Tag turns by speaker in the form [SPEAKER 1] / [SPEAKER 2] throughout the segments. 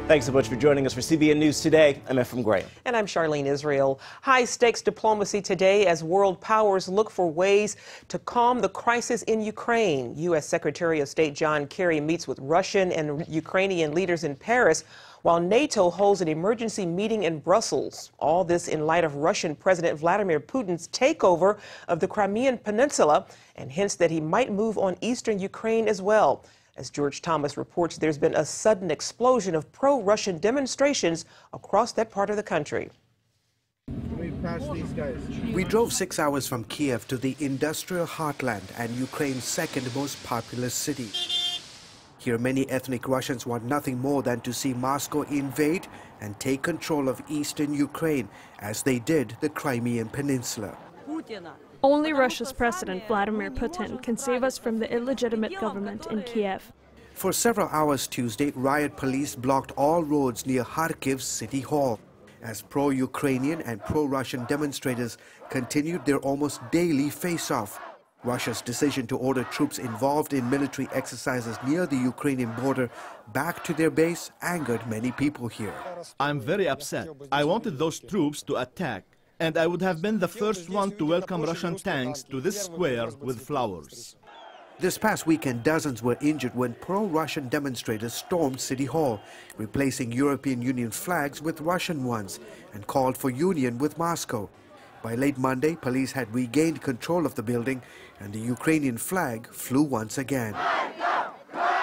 [SPEAKER 1] Thanks so much for joining us for CBN News Today. I'm Ephraim Graham.
[SPEAKER 2] And I'm Charlene Israel. High-stakes diplomacy today as world powers look for ways to calm the crisis in Ukraine. U.S. Secretary of State John Kerry meets with Russian and Ukrainian leaders in Paris, while NATO holds an emergency meeting in Brussels. All this in light of Russian President Vladimir Putin's takeover of the Crimean Peninsula and hints that he might move on eastern Ukraine as well. As George Thomas reports, there's been a sudden explosion of pro-Russian demonstrations across that part of the country.
[SPEAKER 3] We drove 6 hours from Kiev to the industrial heartland and Ukraine's second most populous city. Here, many ethnic Russians want nothing more than to see Moscow invade and take control of eastern Ukraine, as they did the Crimean Peninsula.
[SPEAKER 4] Only Russia's President Vladimir Putin can save us from the illegitimate government in Kiev.
[SPEAKER 3] For several hours Tuesday, riot police blocked all roads near Kharkiv's city hall, as pro-Ukrainian and pro-Russian demonstrators continued their almost daily face-off. Russia's decision to order troops involved in military exercises near the Ukrainian border back to their base angered many people here.
[SPEAKER 5] I'm very upset. I wanted those troops to attack, and I would have been the first one to welcome Russian tanks to this square with flowers.
[SPEAKER 3] This past weekend, dozens were injured when pro-Russian demonstrators stormed City Hall, replacing European Union flags with Russian ones, and called for union with Moscow. By late Monday, police had regained control of the building, and the Ukrainian flag flew once again.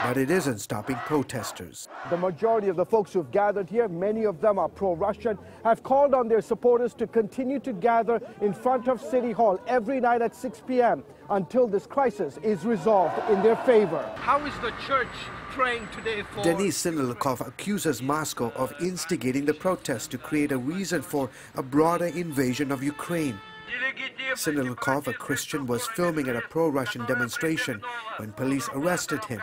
[SPEAKER 3] But it isn't stopping protesters.
[SPEAKER 6] The majority of the folks who've gathered here, many of them are pro-Russian, have called on their supporters to continue to gather in front of City Hall every night at 6 p.m. until this crisis is resolved in their favor.
[SPEAKER 7] How is the church praying today for...
[SPEAKER 3] Denis Sinelnikov accuses Moscow of instigating the protests to create a reason for a broader invasion of Ukraine. Sinelnikov, a Christian, was filming at a pro-Russian demonstration when police arrested him.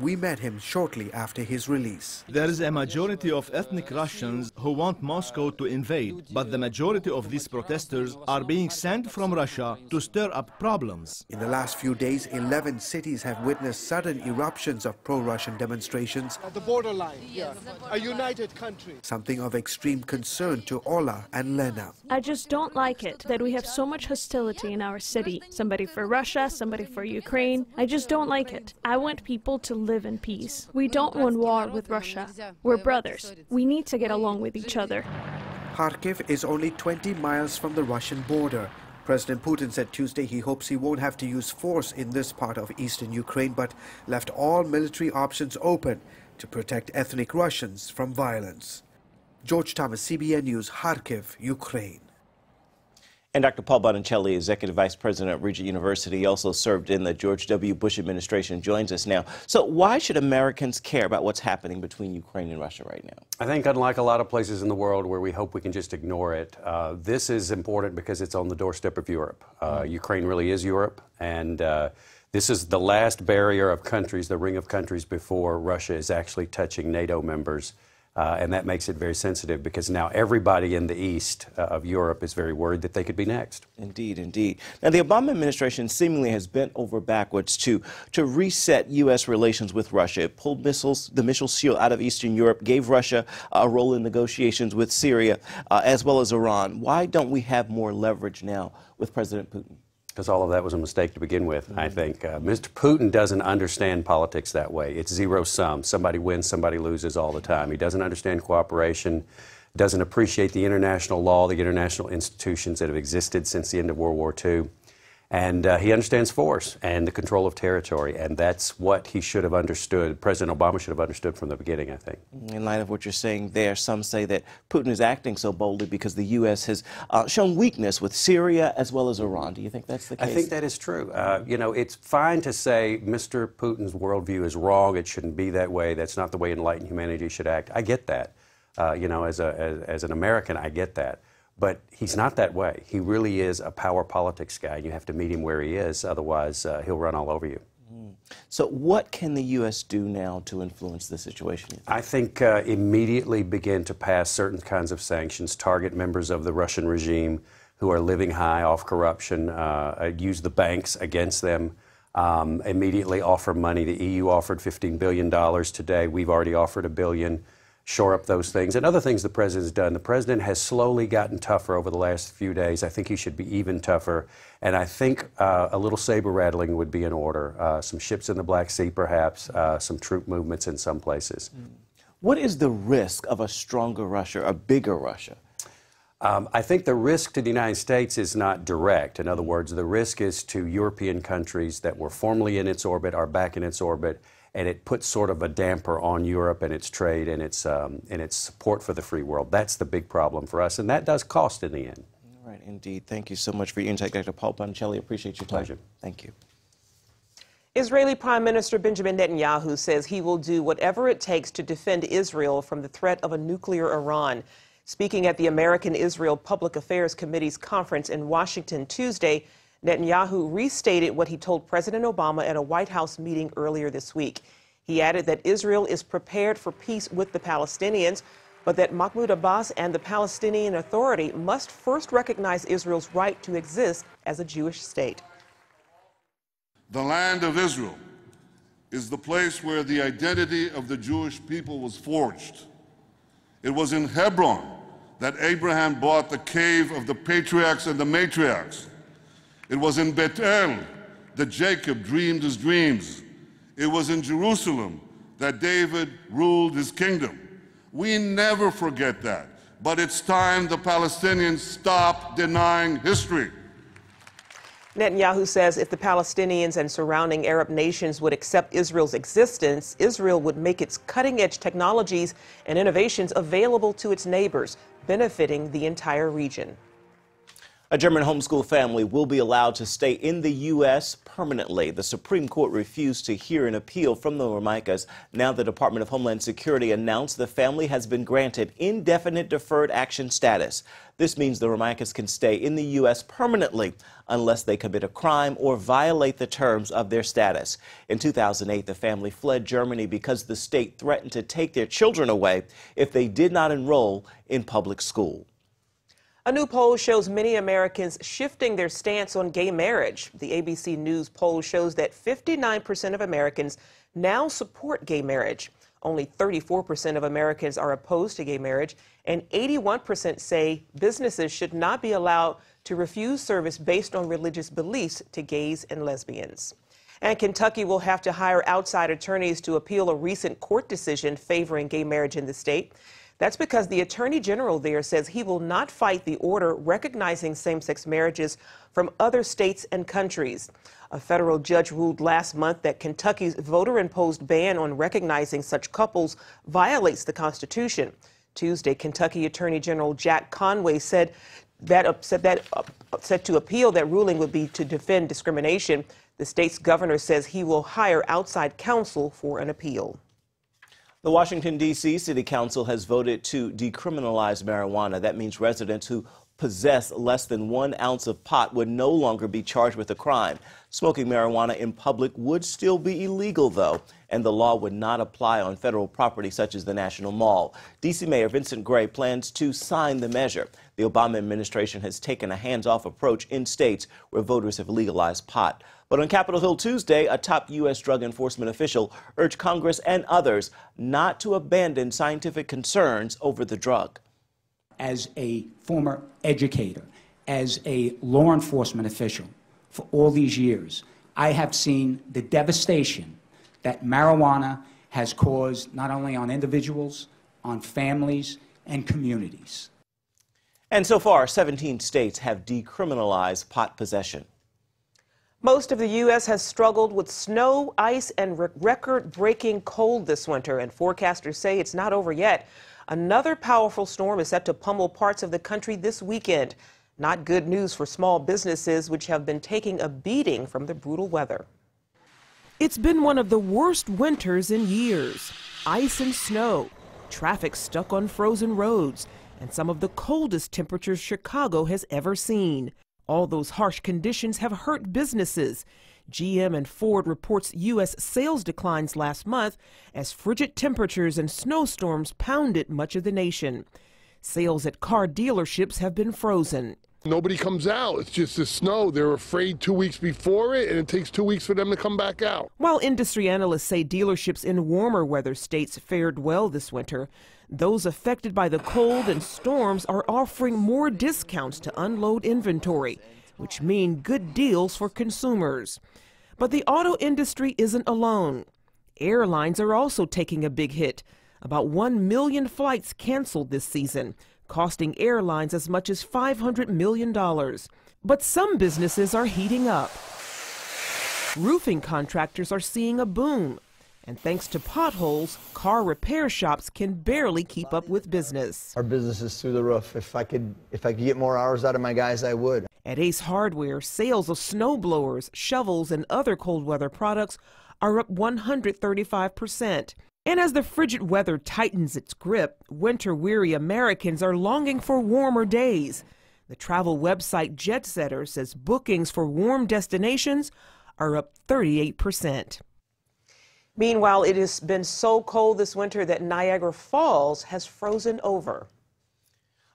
[SPEAKER 3] We met him shortly after his release.
[SPEAKER 5] There is a majority of ethnic Russians who want Moscow to invade, but the majority of these protesters are being sent from Russia to stir up problems.
[SPEAKER 3] In the last few days, 11 cities have witnessed sudden eruptions of pro-Russian demonstrations.
[SPEAKER 6] At the borderline, a united country.
[SPEAKER 3] Something of extreme concern to Ola and Lena.
[SPEAKER 4] I just don't like it that we have so much hostility in our city. Somebody for Russia, somebody for Ukraine. I just don't like it. I want people to live in peace. We don't want war with Russia. We're brothers. We need to get along with each other.
[SPEAKER 3] Kharkiv is only 20 miles from the Russian border. President Putin said Tuesday he hopes he won't have to use force in this part of eastern Ukraine, but left all military options open to protect ethnic Russians from violence. George Thomas, CBN News, Kharkiv, Ukraine.
[SPEAKER 1] And Dr. Paul Botticelli, Executive Vice President at Regent University, he also served in the George W. Bush administration, joins us now. So why should Americans care about what's happening between Ukraine and Russia right now?
[SPEAKER 8] I think unlike a lot of places in the world where we hope we can just ignore it, this is important because it's on the doorstep of Europe. Ukraine really is Europe, and this is the last barrier of countries, the ring of countries before Russia is actually touching NATO members. And that makes it very sensitive because now everybody in the east of Europe is very worried that they could be next.
[SPEAKER 1] Indeed, indeed. Now, the Obama administration seemingly has bent over backwards to reset U.S. relations with Russia. It pulled the missile shield out of Eastern Europe, gave Russia a role in negotiations with Syria, as well as Iran. Why don't we have more leverage now with President Putin?
[SPEAKER 8] Because all of that was a mistake to begin with, I think. Mr. Putin doesn't understand politics that way. It's zero-sum. Somebody wins, somebody loses all the time. He doesn't understand cooperation, doesn't appreciate the international law, the international institutions that have existed since the end of World War II. And he understands force and the control of territory, and that's what he should have understood. President Obama should have understood from the beginning, I think.
[SPEAKER 1] In light of what you're saying there, some say that Putin is acting so boldly because the U.S. has shown weakness with Syria as well as Iran. Do you think that's the case?
[SPEAKER 8] I think that is true. You know, it's fine to say Mr. Putin's worldview is wrong. It shouldn't be that way. That's not the way enlightened humanity should act. I get that. You know, as an American, I get that. But he's not that way. He really is a power politics guy. You have to meet him where he is, otherwise he'll run all over you.
[SPEAKER 1] So what can the U.S. do now to influence the situation?
[SPEAKER 8] I think immediately begin to pass certain kinds of sanctions, target members of the Russian regime who are living high off corruption, use the banks against them, immediately offer money. The EU offered $15 billion today. We've already offered $1 billion. shore up those things. And other things the president's done. The president has slowly gotten tougher over the last few days. I think he should be even tougher. And I think a little saber rattling would be in order. Some ships in the Black Sea, perhaps, some troop movements in some places.
[SPEAKER 1] What is the risk of a stronger Russia, a bigger Russia?
[SPEAKER 8] I think the risk to the United States is not direct. In other words, the risk is to European countries that were formerly in its orbit, are back in its orbit, and it puts sort of a damper on Europe and its trade and its support for the free world. That's the big problem for us, and that does cost in the end.
[SPEAKER 1] All right, indeed. Thank you so much for your insight, Dr. Paul Bonicelli. Appreciate your time.
[SPEAKER 8] Pleasure.
[SPEAKER 1] Thank you.
[SPEAKER 2] Israeli Prime Minister Benjamin Netanyahu says he will do whatever it takes to defend Israel from the threat of a nuclear Iran. Speaking at the American-Israel Public Affairs Committee's conference in Washington Tuesday, Netanyahu restated what he told President Obama at a White House meeting earlier this week. He added that Israel is prepared for peace with the Palestinians, but that Mahmoud Abbas and the Palestinian Authority must first recognize Israel's right to exist as a Jewish state.
[SPEAKER 9] The land of Israel is the place where the identity of the Jewish people was forged. It was in Hebron that Abraham bought the cave of the patriarchs and the matriarchs. It was in Bethel that Jacob dreamed his dreams. It was in Jerusalem that David ruled his kingdom. We never forget that, but it's time the Palestinians stop denying history.
[SPEAKER 2] Netanyahu says if the Palestinians and surrounding Arab nations would accept Israel's existence, Israel would make its cutting-edge technologies and innovations available to its neighbors, benefiting the entire region.
[SPEAKER 1] A German homeschool family will be allowed to stay in the U.S. permanently. The Supreme Court refused to hear an appeal from the Romaikas. Now the Department of Homeland Security announced the family has been granted indefinite deferred action status. This means the Romaikas can stay in the U.S. permanently unless they commit a crime or violate the terms of their status. In 2008, the family fled Germany because the state threatened to take their children away if they did not enroll in public school.
[SPEAKER 2] A new poll shows many Americans shifting their stance on gay marriage. The ABC News poll shows that 59% of Americans now support gay marriage. Only 34% of Americans are opposed to gay marriage, and 81% say businesses should not be allowed to refuse service based on religious beliefs to gays and lesbians. And Kentucky will have to hire outside attorneys to appeal a recent court decision favoring gay marriage in the state. That's because the Attorney General there says he will not fight the order recognizing same-sex marriages from other states and countries. A federal judge ruled last month that Kentucky's voter-imposed ban on recognizing such couples violates the Constitution. Tuesday, Kentucky Attorney General Jack Conway said to appeal that ruling would be to defend discrimination. The state's governor says he will hire outside counsel for an appeal.
[SPEAKER 1] The Washington, D.C. City Council has voted to decriminalize marijuana. That means residents who possess less than 1 ounce of pot would no longer be charged with a crime. Smoking marijuana in public would still be illegal, though, and the law would not apply on federal property such as the National Mall. D.C. Mayor Vincent Gray plans to sign the measure. The Obama administration has taken a hands-off approach in states where voters have legalized pot. But on Capitol Hill Tuesday, a top U.S. drug enforcement official urged Congress and others not to abandon scientific concerns over the drug.
[SPEAKER 10] As a former educator, as a law enforcement official for all these years, I have seen the devastation that marijuana has caused not only on individuals, on families, and communities.
[SPEAKER 1] And so far, 17 states have decriminalized pot possession.
[SPEAKER 2] Most of the U.S. has struggled with snow, ice, and record-breaking cold this winter, and forecasters say it's not over yet. Another powerful storm is set to pummel parts of the country this weekend. Not good news for small businesses, which have been taking a beating from the brutal weather. It's been one of the worst winters in years. Ice and snow, traffic stuck on frozen roads, and some of the coldest temperatures Chicago has ever seen. All those harsh conditions have hurt businesses. GM and Ford reports U.S. sales declines last month as frigid temperatures and snowstorms pounded much of the nation. Sales at car dealerships have been frozen.
[SPEAKER 11] Nobody comes out. It's just the snow. They're afraid 2 weeks before it, and it takes 2 weeks for them to come back out.
[SPEAKER 2] While industry analysts say dealerships in warmer weather states fared well this winter, those affected by the cold and storms are offering more discounts to unload inventory, which mean good deals for consumers. But the auto industry isn't alone. Airlines are also taking a big hit. About 1 million flights canceled this season, costing airlines as much as $500 million. But some businesses are heating up. Roofing contractors are seeing a boom. And thanks to potholes, car repair shops can barely keep up with business.
[SPEAKER 12] Our business is through the roof. If I could get more hours out of my guys, I would.
[SPEAKER 2] At Ace Hardware, sales of snow blowers, shovels, and other cold weather products are up 135%. And as the frigid weather tightens its grip, winter-weary Americans are longing for warmer days. The travel website JetSetter says bookings for warm destinations are up 38%. Meanwhile, it has been so cold this winter that Niagara Falls has frozen over.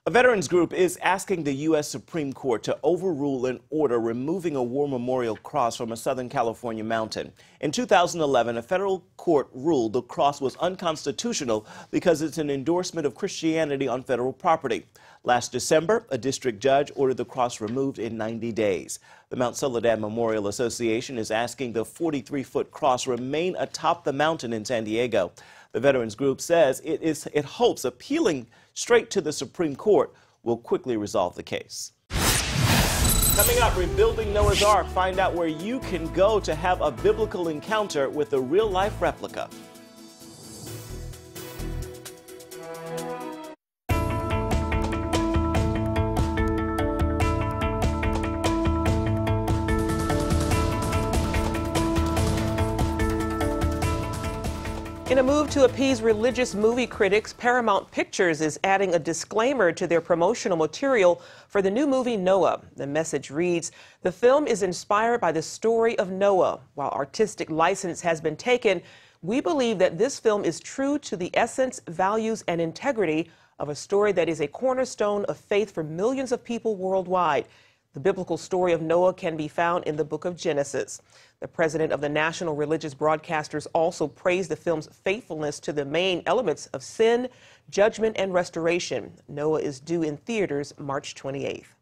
[SPEAKER 1] A veterans group is asking the U.S. Supreme Court to overrule an order removing a war memorial cross from a Southern California mountain. In 2011, a federal court ruled the cross was unconstitutional because it's an endorsement of Christianity on federal property. Last December, a district judge ordered the cross removed in 90 days. The Mount Soledad Memorial Association is asking the 43-foot cross remain atop the mountain in San Diego. The veterans group says it hopes appealing straight to the Supreme Court will quickly resolve the case. Coming up, rebuilding Noah's Ark. Find out where you can go to have a biblical encounter with a real-life replica.
[SPEAKER 2] In a move to appease religious movie critics, Paramount Pictures is adding a disclaimer to their promotional material for the new movie Noah. The message reads, "The film is inspired by the story of Noah. While artistic license has been taken, we believe that this film is true to the essence, values, and integrity of a story that is a cornerstone of faith for millions of people worldwide. The biblical story of Noah can be found in the book of Genesis." The president of the National Religious Broadcasters also praised the film's faithfulness to the main elements of sin, judgment, and restoration. Noah is due in theaters March 28th.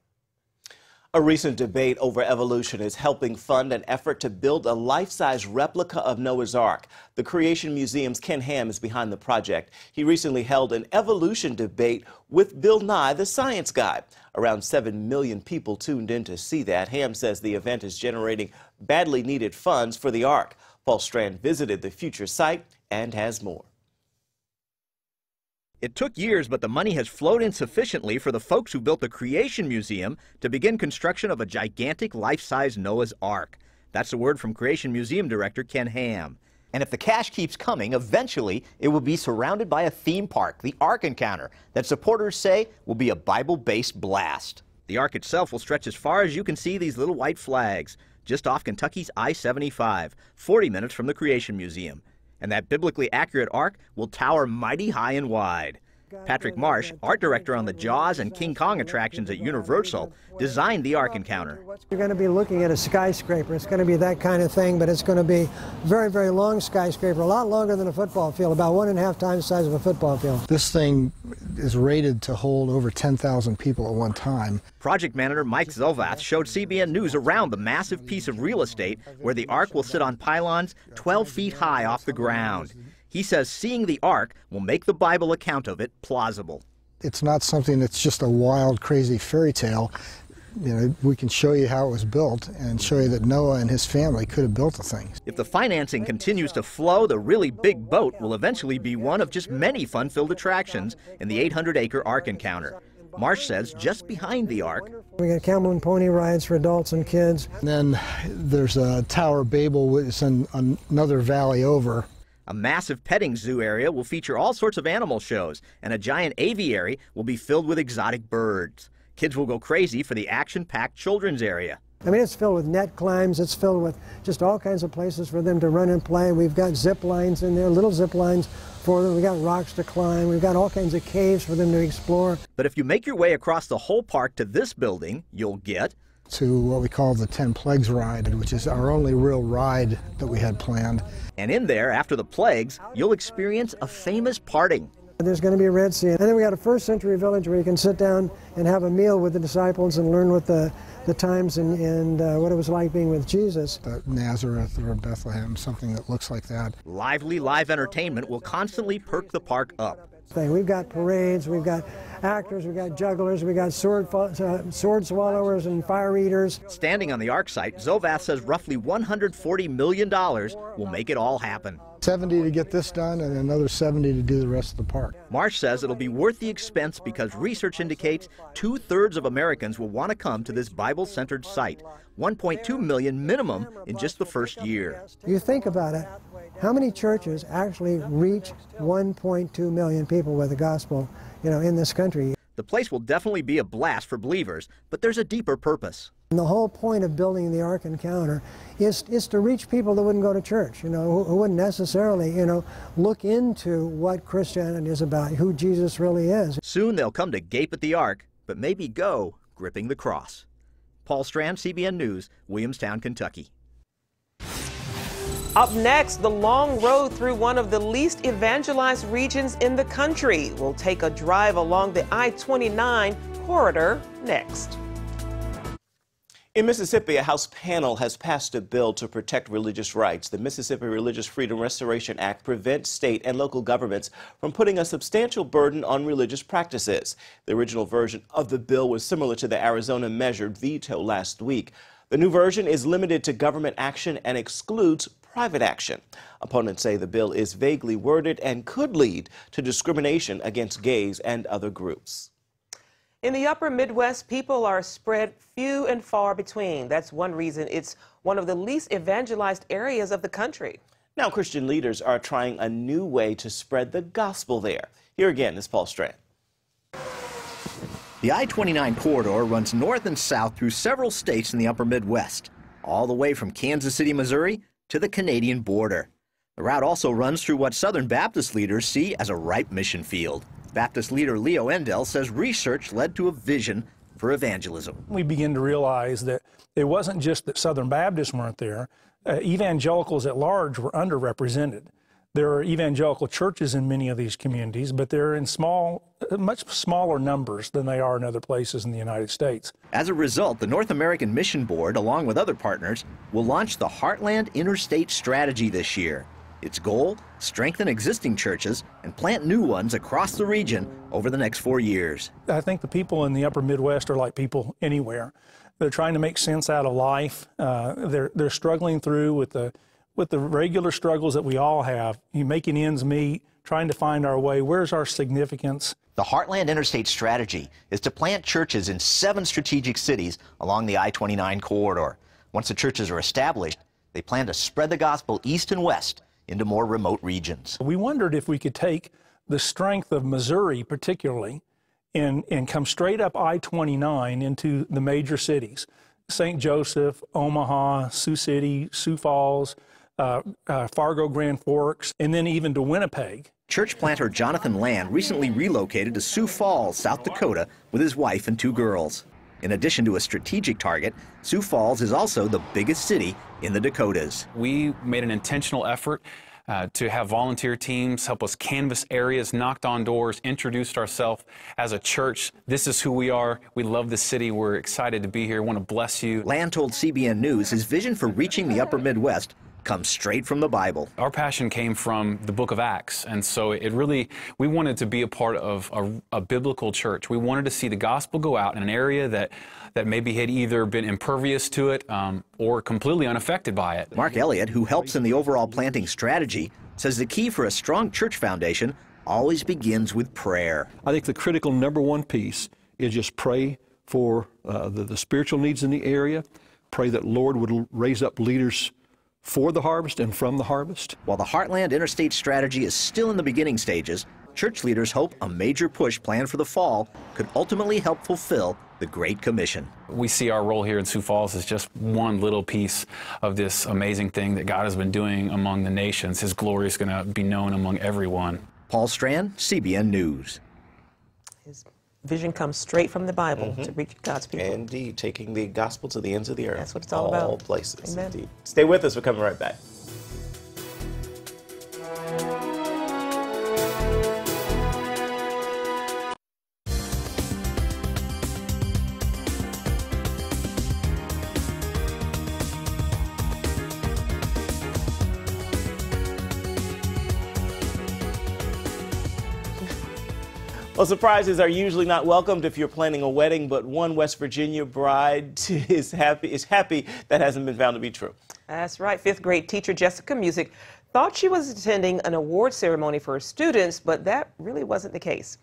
[SPEAKER 1] A recent debate over evolution is helping fund an effort to build a life-size replica of Noah's Ark. The Creation Museum's Ken Ham is behind the project. He recently held an evolution debate with Bill Nye, the science guy. Around 7 million people tuned in to see that. Ham says the event is generating badly needed funds for the Ark. Paul Strand visited the future site and has more.
[SPEAKER 13] It took years, but the money has flowed in sufficiently for the folks who built the Creation Museum to begin construction of a gigantic life-size Noah's Ark. That's the word from Creation Museum Director Ken Ham.
[SPEAKER 14] And if the cash keeps coming, eventually it will be surrounded by a theme park, the Ark Encounter, that supporters say will be a Bible-based blast.
[SPEAKER 13] The Ark itself will stretch as far as you can see these little white flags, just off Kentucky's I-75, 40 minutes from the Creation Museum. And that biblically accurate Ark will tower mighty high and wide. Patrick Marsh, art director on the Jaws and King Kong attractions at Universal, designed the Ark Encounter.
[SPEAKER 15] You're going to be looking at a skyscraper. It's going to be that kind of thing, but it's going to be very, very long skyscraper, a lot longer than a football field, about 1.5 times the size of a football field.
[SPEAKER 16] This thing is rated to hold over 10,000 people at one time.
[SPEAKER 13] Project manager Mike Zelvath showed CBN News around the massive piece of real estate where the Ark will sit on pylons 12 feet high off the ground. He says seeing the Ark will make the Bible account of it plausible.
[SPEAKER 16] It's not something that's just a wild, crazy fairy tale. You know, we can show you how it was built and show you that Noah and his family could have built the thing.
[SPEAKER 13] If the financing continues to flow, the really big boat will eventually be one of just many fun-filled attractions in the 800-acre Ark Encounter. Marsh says just behind the Ark,
[SPEAKER 15] we got camel and pony rides for adults and kids.
[SPEAKER 16] And then there's a Tower of Babel, which is in another valley over.
[SPEAKER 13] A massive petting zoo area will feature all sorts of animal shows, and a giant aviary will be filled with exotic birds. Kids will go crazy for the action-packed children's area.
[SPEAKER 15] I mean, it's filled with net climbs. It's filled with just all kinds of places for them to run and play. We've got zip lines in there, little zip lines for them. We've got rocks to climb. We've got all kinds of caves for them to explore.
[SPEAKER 14] But if you make your way across the whole park to this building, you'll get
[SPEAKER 16] to what we call the 10 Plagues ride, which is our only real ride that we had planned.
[SPEAKER 14] And in there, after the plagues, you'll experience a famous parting.
[SPEAKER 15] There's going to be a Red Sea. And then we got a first century village where you can sit down and have a meal with the disciples and learn what the times and what it was like being with Jesus.
[SPEAKER 16] Nazareth or Bethlehem, something that looks like that.
[SPEAKER 14] Lively live entertainment will constantly perk the park up.
[SPEAKER 15] We've got parades, we've got actors, we've got jugglers, we've got sword swallowers and fire eaters.
[SPEAKER 14] Standing on the Ark site, Zovath says roughly $140 million will make it all happen.
[SPEAKER 16] 70 to get this done and another 70 to do the rest of the park.
[SPEAKER 14] Marsh says it'll be worth the expense because research indicates 2/3 of Americans will want to come to this Bible-centered site. 1.2 million minimum in just the first year.
[SPEAKER 15] You think about it, how many churches actually reach 1.2 million people with the gospel, in this country?
[SPEAKER 14] The place will definitely be a blast for believers, but there's a deeper purpose.
[SPEAKER 15] And the whole point of building the Ark Encounter is to reach people that wouldn't go to church, who wouldn't necessarily, look into what Christianity is about, who Jesus really is.
[SPEAKER 14] Soon they'll come to gape at the Ark, but maybe go gripping the cross. Paul Strand, CBN News, Williamstown, Kentucky.
[SPEAKER 2] Up next, the long road through one of the least evangelized regions in the country. We'll take a drive along the I-29 corridor next.
[SPEAKER 1] In Mississippi, a House panel has passed a bill to protect religious rights. The Mississippi Religious Freedom Restoration Act prevents state and local governments from putting a substantial burden on religious practices. The original version of the bill was similar to the Arizona measure vetoed last week. The new version is limited to government action and excludes private action. Opponents say the bill is vaguely worded and could lead to discrimination against gays and other groups.
[SPEAKER 2] In the upper Midwest, people are spread few and far between. That's one reason it's one of the least evangelized areas of the country.
[SPEAKER 1] Now, Christian leaders are trying a new way to spread the gospel there. Here again is Paul Strand.
[SPEAKER 14] The I-29 corridor runs north and south through several states in the upper Midwest, all the way from Kansas City, Missouri, to the Canadian border. The route also runs through what Southern Baptist leaders see as a ripe mission field. Baptist leader Leo Endell says research led to a vision for evangelism.
[SPEAKER 17] We begin to realize that it wasn't just that Southern Baptists weren't there. Evangelicals at large were underrepresented. There are evangelical churches in many of these communities, but they're in much smaller numbers than they are in other places in the United States.
[SPEAKER 14] As a result, the North American Mission Board, along with other partners, will launch the Heartland Interstate Strategy this year. Its goal, strengthen existing churches and plant new ones across the region over the next 4 years.
[SPEAKER 17] I think the people in the upper Midwest are like people anywhere. They're trying to make sense out of life. They're struggling through with the regular struggles that we all have. Making ends meet, trying to find our way. Where's our significance?
[SPEAKER 14] The Heartland Interstate Strategy is to plant churches in 7 strategic cities along the I-29 corridor. Once the churches are established, they plan to spread the gospel east and west into more remote regions.
[SPEAKER 17] We wondered if we could take the strength of Missouri particularly and come straight up I-29 into the major cities, St. Joseph, Omaha, Sioux City, Sioux Falls, Fargo, Grand Forks, and then even to Winnipeg.
[SPEAKER 14] Church planter Jonathan Land recently relocated to Sioux Falls, South Dakota with his wife and 2 girls. In addition to a strategic target, Sioux Falls is also the biggest city in the Dakotas.
[SPEAKER 18] We made an intentional effort to have volunteer teams help us canvass areas, knocked on doors, introduced ourselves as a church. This is who we are. We love the city. We're excited to be here. Want to bless you.
[SPEAKER 14] Land told CBN News his vision for reaching the upper Midwest comes straight from the Bible.
[SPEAKER 18] Our passion came from the book of Acts, and so we wanted to be a part of a biblical church. We wanted to see the gospel go out in an area that maybe had either been impervious to it or completely unaffected by it.
[SPEAKER 14] Mark Elliott, who helps in the overall planting strategy, says the key for a strong church foundation always begins with prayer.
[SPEAKER 19] I think the critical #1 piece is just pray for the spiritual needs in the area, pray that Lord would raise up leaders for the harvest and from the harvest.
[SPEAKER 14] While the Heartland Interstate Strategy is still in the beginning stages, church leaders hope a major push planned for the fall could ultimately help fulfill the Great Commission.
[SPEAKER 18] We see our role here in Sioux Falls as just one little piece of this amazing thing that God has been doing among the nations. His glory is going to be known among everyone.
[SPEAKER 14] Paul Strand, CBN News.
[SPEAKER 2] His vision comes straight from the Bible to reach God's people.
[SPEAKER 1] Indeed, taking the gospel to the ends of the earth.
[SPEAKER 2] That's what it's all about.
[SPEAKER 1] All places,
[SPEAKER 2] Amen.
[SPEAKER 1] indeed. Stay with us. We're coming right back. Well, surprises are usually not welcomed if you're planning a wedding, but one West Virginia bride is happy that hasn't been found to be true.
[SPEAKER 2] That's right. Fifth grade teacher Jessica Music thought she was attending an award ceremony for her students, but that really wasn't the case.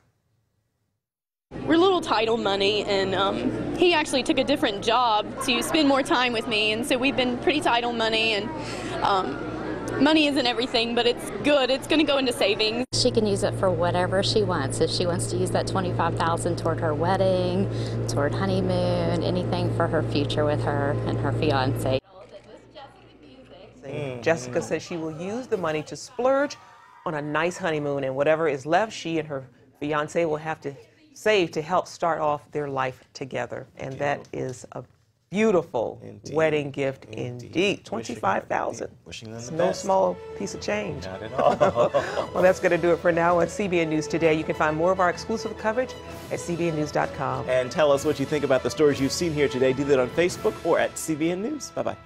[SPEAKER 20] We're a little title money, and he actually took a different job to spend more time with me, and so we've been pretty title money, and money isn't everything, but it's good. It's going to go into savings.
[SPEAKER 21] She can use it for whatever she wants. If she wants to use that $25,000 toward her wedding, toward honeymoon, anything for her future with her and her fiance.
[SPEAKER 2] Jessica says she will use the money to splurge on a nice honeymoon, and whatever is left, she and her fiance will have to save to help start off their life together. And that is a beautiful wedding gift indeed. $25,000. It's no small piece of change.
[SPEAKER 1] Not at all.
[SPEAKER 2] Well, that's going to do it for now on CBN News Today. You can find more of our exclusive coverage at cbnnews.com.
[SPEAKER 1] And tell us what you think about the stories you've seen here today. Do that on Facebook or at CBN News. Bye-bye.